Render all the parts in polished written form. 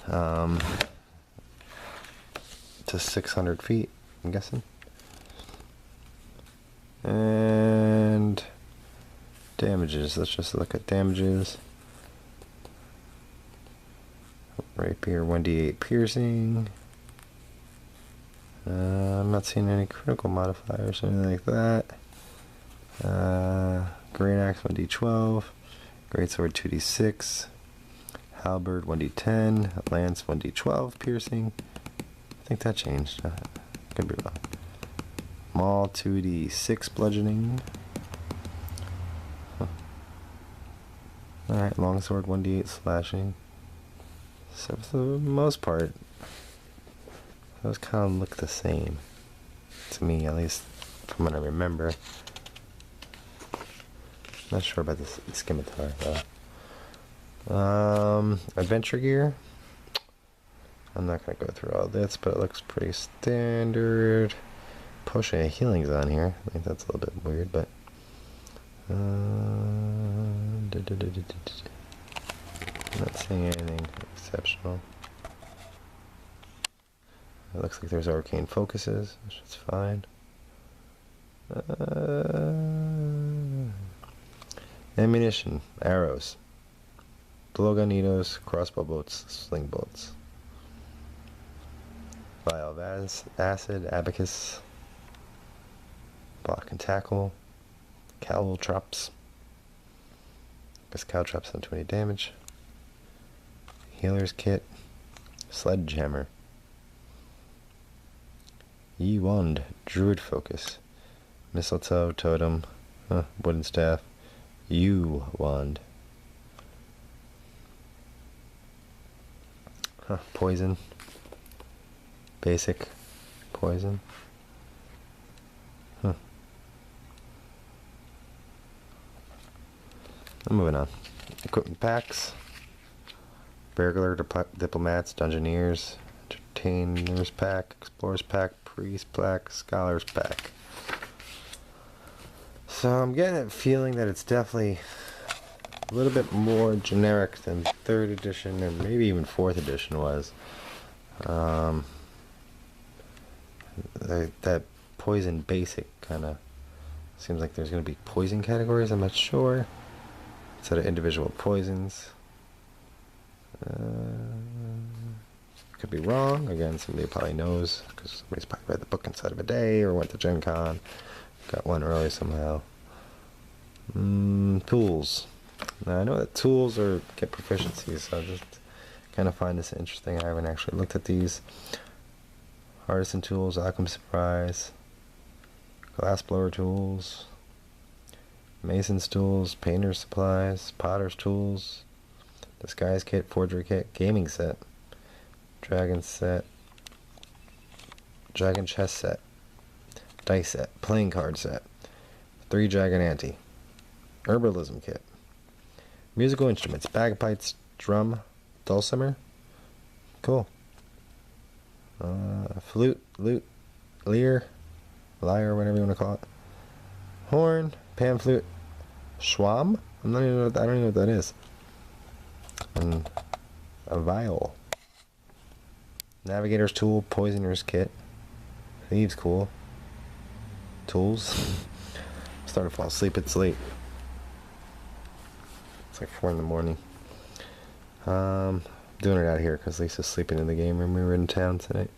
to 600 feet, I'm guessing. And damages. Let's just look at damages. Rapier 1d8 piercing. I'm not seeing any critical modifiers or anything like that. Great Axe 1d12. Greatsword 2d6. Halberd 1d10. Lance 1d12 piercing. I think that changed. Could be wrong. Maul 2d6 bludgeoning. Huh. Alright, longsword 1d8 slashing. So for the most part, those kind of look the same. To me, at least from what I remember. Not sure about this scimitar though. Adventure gear. I'm not going to go through all this, but it looks pretty standard. Potion of healing's on here. I think that's a little bit weird, but I'm not seeing anything exceptional. It looks like there's arcane focuses, which is fine. Ammunition, arrows, blowgunitos, crossbow bolts, sling bolts. Vial of acid, abacus, block and tackle, cowl traps. Guess cowl traps don't do any damage. Healer's kit, sledgehammer. Yi wand, druid focus, mistletoe, totem, wooden staff, yew wand. Poison. Basic poison. I'm moving on. Equipment packs. Burglar, diplomats, dungeoneers, entertainers pack, explorers pack, priest pack, scholars pack. So I'm getting a feeling that it's definitely a little bit more generic than 3rd edition and maybe even 4th edition was. That poison basic kind of seems like there's going to be poison categories. I'm not sure. Instead of individual poisons. Could be wrong. Again, somebody probably knows because somebody's probably read the book inside of a day or went to Gen Con. Got one early somehow. Tools. Now I know that tools get proficiencies, so I just kind of find this interesting. I haven't actually looked at these. Artisan tools, alchemist supplies, glass blower tools, mason's tools, painter's supplies, potter's tools, disguise kit, forgery kit, gaming set, dragon set, dragon chess set, dice set, playing card set, 3 dragon ante, herbalism kit, musical instruments, bagpipes, drum, dulcimer, cool. Flute, lute, lyre, whatever you want to call it. Horn, pan flute, schwam. I don't even know what that is. And a viol. Navigator's tool, poisoner's kit. Thieves cool. Tools. Starting to fall asleep. It's late. It's like 4 in the morning. Doing it out here because Lisa's sleeping in the game room. We were in town tonight.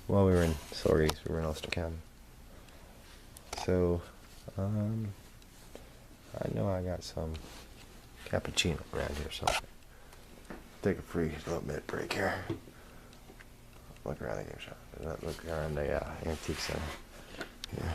Well, we were in Sorry, we were in Ulster County. So, I know I got some cappuccino around here, so take a free little minute break here. Look around the game shop. Look around the antique center. Yeah.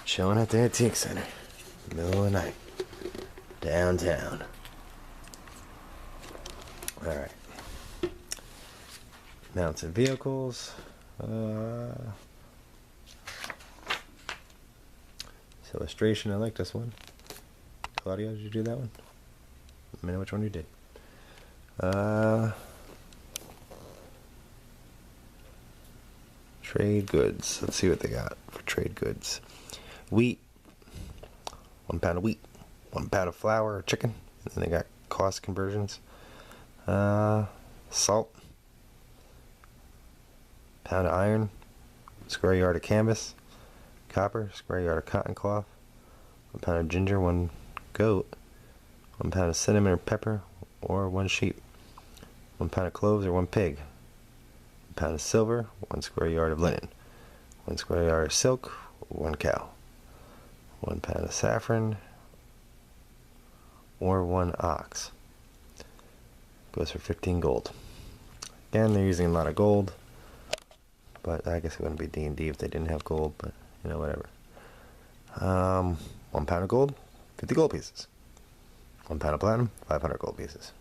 Chilling at the antique center. Middle of the night. Downtown. Alright. Mounts and vehicles. This illustration, I like this one. Claudio, did you do that one? Let me know which one you did. Trade goods. Let's see what they got for trade goods. Wheat. 1 pound of wheat. 1 pound of flour or chicken. And then they got cost conversions. Salt, pound of iron, square yard of canvas. Copper, square yard of cotton cloth. 1 pound of ginger, 1 goat. 1 pound of cinnamon or pepper, or 1 sheep. 1 pound of cloves, or 1 pig. 1 pound of silver, 1 square yard of linen. 1 square yard of silk, 1 cow. 1 pound of saffron, or 1 ox. Goes for 15 gold. Again, they're using a lot of gold, but I guess it wouldn't be D&D if they didn't have gold, but you know, whatever. 1 pound of gold, 50 gold pieces. 1 pound of platinum, 500 gold pieces.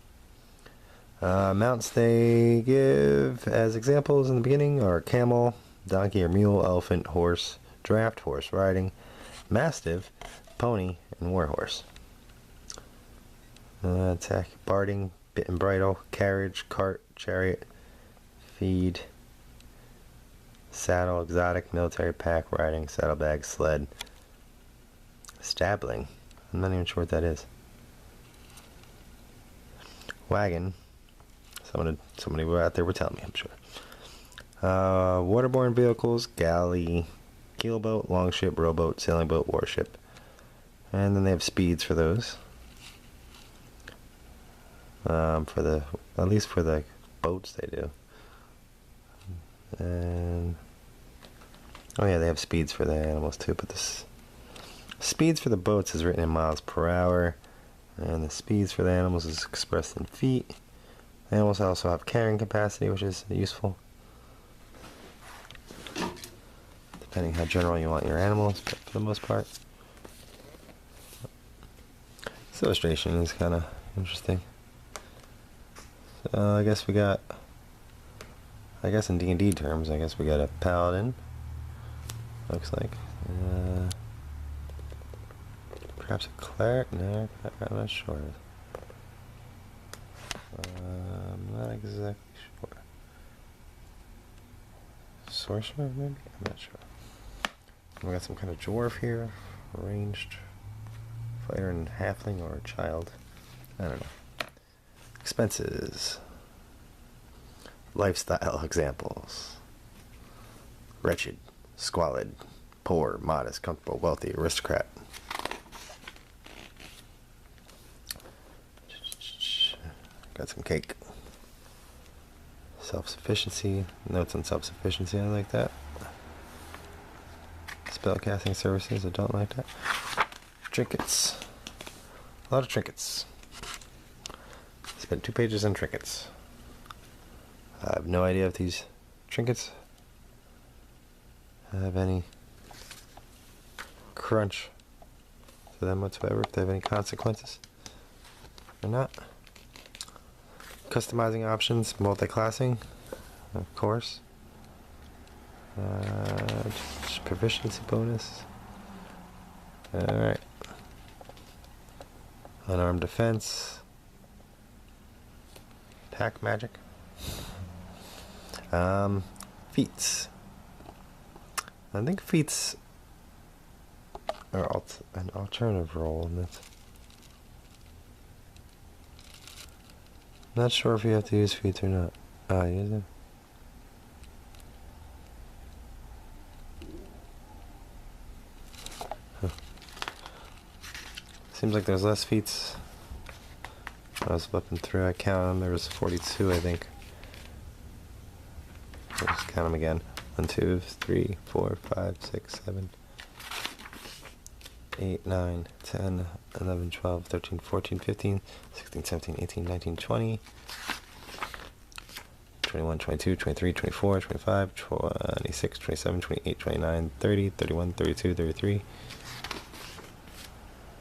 Mounts they give as examples in the beginning are camel, donkey or mule, elephant, horse, draft, horse riding, mastiff, pony, and warhorse. Attack, barding, bit and bridle, carriage, cart, chariot, feed, saddle, exotic, military, pack, riding, saddlebag, sled, stabling. I'm not even sure what that is. Wagon. Somebody out there would tell me, I'm sure. Waterborne vehicles, galley, keelboat, longship, rowboat, sailing boat, warship. And then they have speeds for those. At least for the boats they do. And oh yeah, they have speeds for the animals too, but this speeds for the boats is written in miles per hour, and the speeds for the animals is expressed in feet. Animals also have carrying capacity, which is useful, depending how general you want your animals, but for the most part. This illustration is kind of interesting. So I guess in D&D terms, I guess we got a paladin, looks like. Perhaps a cleric? No, I'm not sure. I'm not exactly sure. Sorcerer, maybe? I'm not sure. We got some kind of dwarf here, ranged fighter and halfling, or a child. I don't know. Expenses. Lifestyle examples. Wretched, squalid, poor, modest, comfortable, wealthy, aristocrat. Got some cake. Self-sufficiency. Notes on self-sufficiency. I like that. Spellcasting services. I don't like that. Trinkets. A lot of trinkets. Spent 2 pages on trinkets. I have no idea if these trinkets have any crunch to them whatsoever, if they have any consequences or not. Customizing options, multi-classing, of course. Proficiency bonus. Alright. Unarmed defense. Attack magic. Feats. I think feats are an alternative role in this. Not sure if you have to use feats or not. Use it. Huh. Seems like there's less feats. I was flipping through, I counted them, there was 42, I think. Let's count them again. 1, 2, 3, 4, 5, 6, 7, 8, 9, 10, 11, 12, 13, 14, 15, 16, 17, 18, 19, 20, 21, 22, 23, 24, 25, 26, 27, 28, 29, 30, 31, 32, 33,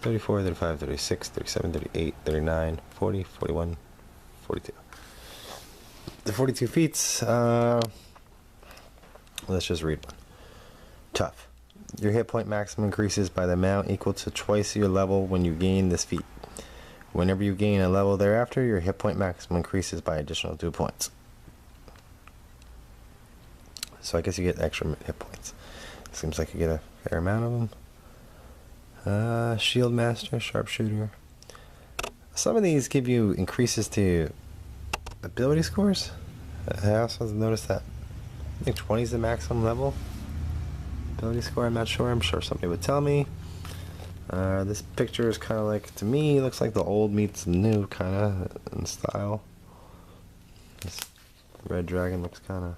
34, 35, 36, 37, 38, 39, 40, 41, 42. The 42 feats, let's just read one. Tough. Your hit point maximum increases by the amount equal to twice your level when you gain this feat. Whenever you gain a level thereafter, your hit point maximum increases by additional 2 points. So I guess you get extra hit points. Seems like you get a fair amount of them. Shield master, sharpshooter. Some of these give you increases to ability scores. I also noticed that. I think 20 is the maximum level ability score. I'm not sure. I'm sure somebody would tell me. This picture is kind of like, to me, looks like the old meets the new kind of in style. This red dragon looks kind of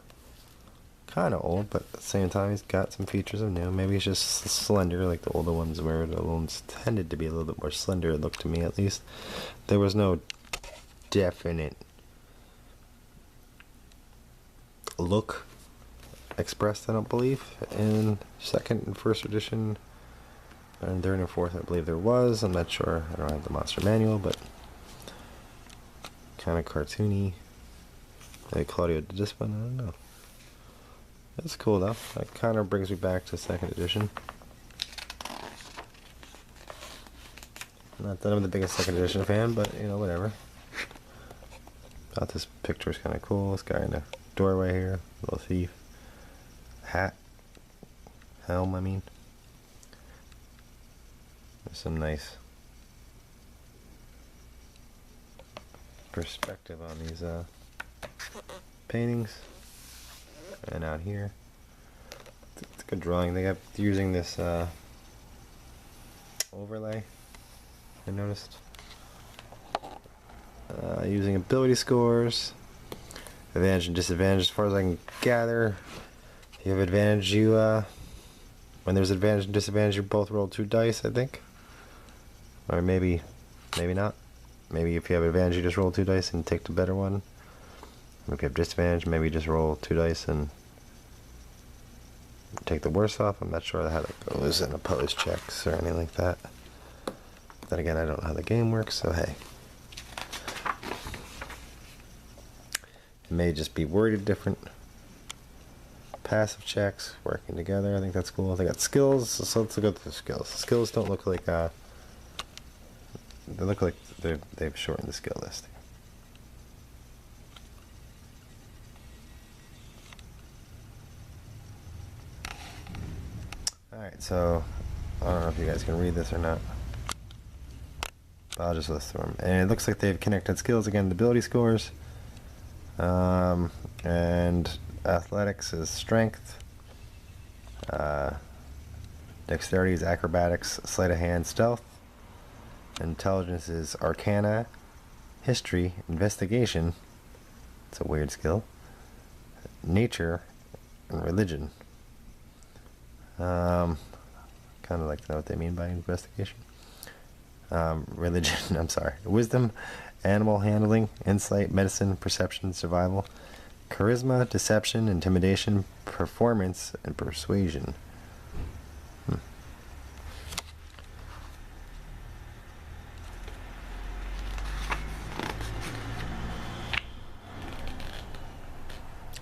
old, but at the same time he's got some features of new. Maybe he's just slender like the older ones were. The older ones tended to be a little bit more slender, it looked to me at least. There was no definite look expressed, I don't believe, in second and first edition. And third and fourth, I believe there was. I'm not sure. I don't have the monster manual, but kind of cartoony. Maybe Claudio did this one. I don't know. That's cool though. That kind of brings me back to second edition. Not that I'm the biggest second edition fan, but you know, whatever. Thought this picture is kind of cool. This guy in the doorway here, little thief. Hat. Helm, I mean. There's some nice perspective on these paintings. And out here, it's a good drawing. They have using this overlay, I noticed. Using ability scores, advantage and disadvantage. As far as I can gather, if you have advantage, when there's advantage and disadvantage, you both roll 2 dice, I think. Or maybe not. Maybe if you have advantage, you just roll 2 dice and take the better one. If you have disadvantage, maybe just roll 2 dice and take the worst off. I'm not sure how that goes in opposed checks or anything like that. Then again, I don't know how the game works, so hey. It may just be worded different. Passive checks, working together, I think that's cool. They got skills, so let's look at the skills. Skills don't look like, they look like they've shortened the skill list. Alright, so I don't know if you guys can read this or not, but I'll just list them. And it looks like they've connected skills again, the ability scores, and athletics is strength, dexterity is acrobatics, sleight of hand, stealth, intelligence is arcana, history, investigation, it's a weird skill, nature, and religion. Kind of like to know what they mean by investigation. Religion, I'm sorry. Wisdom, animal handling, insight, medicine, perception, survival, charisma, deception, intimidation, performance, and persuasion.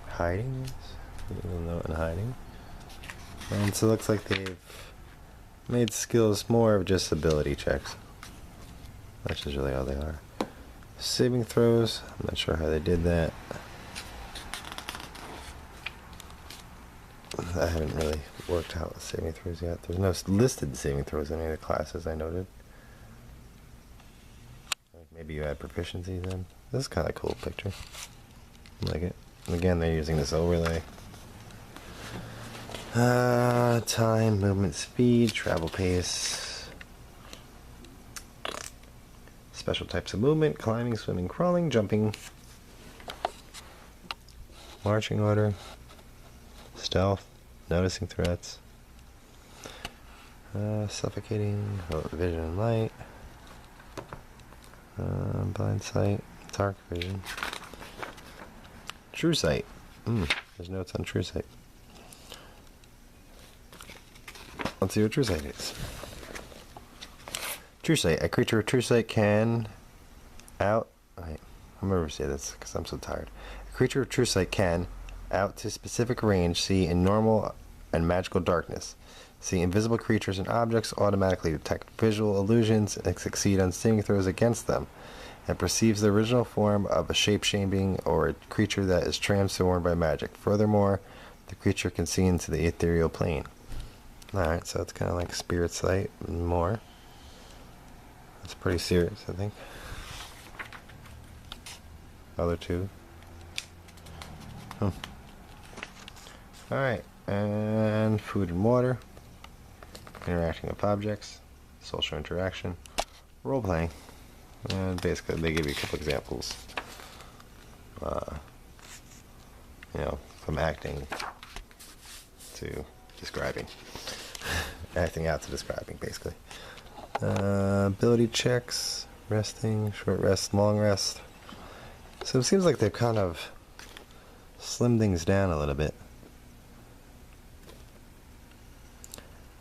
Hiding? You'll know in hiding. And so it looks like they've made skills more of just ability checks. That's just really all they are. Saving throws, I'm not sure how they did that. I haven't really worked out with saving throws yet. There's no listed saving throws in any of the classes I noted. Maybe you add proficiencies in. This is kind of a cool picture. I like it. And again, they're using this overlay. Time, movement, speed, travel pace. Special types of movement, climbing, swimming, crawling, jumping. Marching order. Stealth, noticing threats. Suffocating, vision and light. Blind sight, dark vision. True sight. There's notes on true sight. Let's see what true sight is. True sight. A creature with true sight can I'm going to say this because I'm so tired. A creature with true sight can, out to specific range, see in normal and magical darkness, see invisible creatures and objects, automatically detect visual illusions, and succeed on saving throws against them, and perceives the original form of a shape-shaping or a creature that is transformed by magic. Furthermore, the creature can see into the ethereal plane. Alright, so it's kind of like spirit sight and more. That's pretty serious, I think. Other two. Alright, and food and water. Interacting with objects. Social interaction. Role playing. And basically they give you a couple examples. You know, from acting to describing. Acting out to describing, basically. Ability checks. Resting. Short rest. Long rest. So it seems like they've kind of slimmed things down a little bit.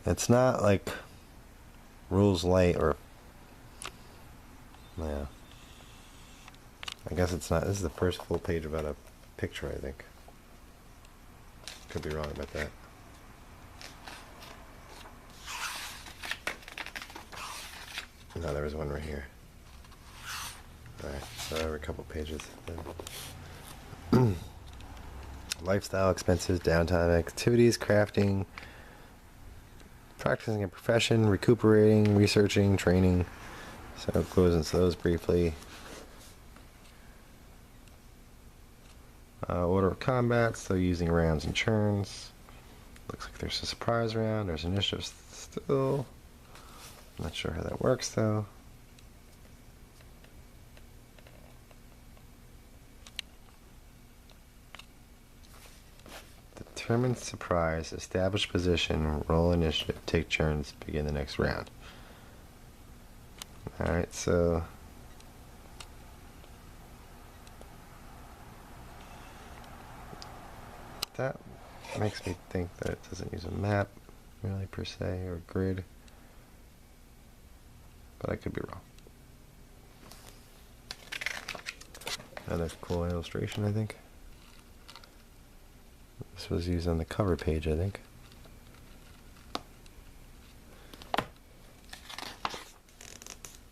It's not like rules light or... Yeah. I guess it's not. This is the first full page about a picture, I think. Could be wrong about that. No, there was one right here. Alright, so every couple pages. Lifestyle, expenses, downtime, activities, crafting, practicing a profession, recuperating, researching, training. So it goes into those briefly. Order of combat, so using rounds and turns. Looks like there's a surprise round. There's initiative still. Not sure how that works though. Determine surprise, establish position, roll initiative, take turns, begin the next round. Alright, so that makes me think that it doesn't use a map really per se, or a grid, but I could be wrong. Another cool illustration, I think. This was used on the cover page, I think.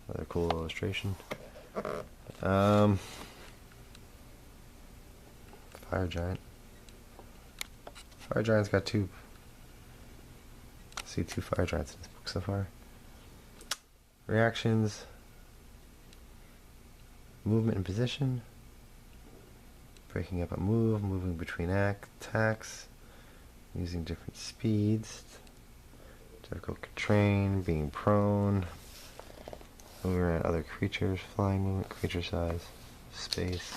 Another cool illustration. Fire giant. Fire giant's got two. I see two fire giants in this book so far. Reactions. Movement and position. Breaking up a move, moving between attacks, using different speeds, difficult to train, being prone, moving around other creatures, flying movement, creature size, space.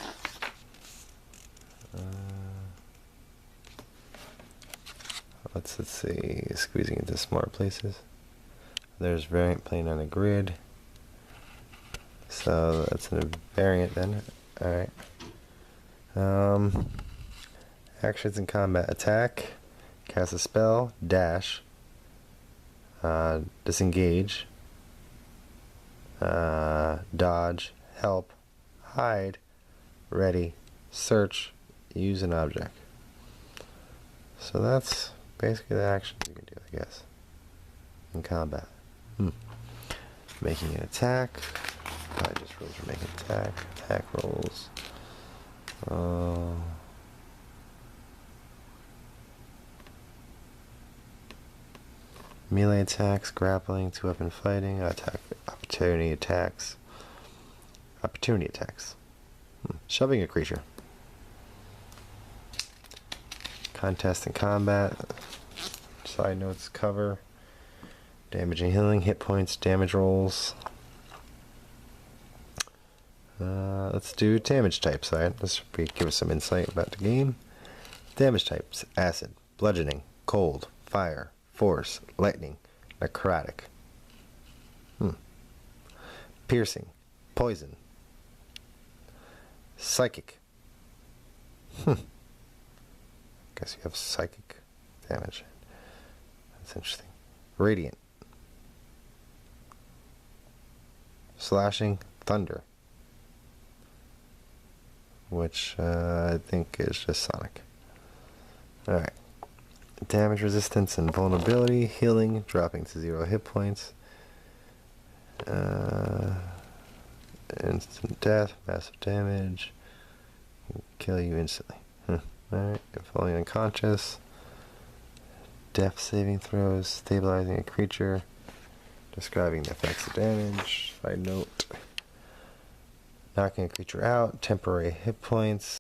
Let's see, squeezing into smaller places. There's variant plane on a grid. So that's a variant then. Alright. Actions in combat: attack, cast a spell, dash, disengage, dodge, help, hide, ready, search, use an object. So that's basically the actions you can do, I guess, in combat. Making an attack. I just rules for making attack. Attack rolls. Melee attacks, grappling, two-weapon fighting, attack, opportunity attacks. Opportunity attacks. Shoving a creature. Contest and combat. Side notes, cover. Damage and healing, hit points, damage rolls. Let's do damage types. Alright, this will give us some insight about the game. Damage types: acid, bludgeoning, cold, fire, force, lightning, necrotic. Piercing, poison, psychic. Guess you have psychic damage. That's interesting. Radiant, slashing, thunder, which I think is just sonic. Alright. Damage resistance and vulnerability, healing, dropping to 0 hit points, instant death, massive damage, kill you instantly. Alright, falling unconscious, death saving throws, stabilizing a creature, describing the effects of damage. Side note. knocking a creature out, temporary hit points.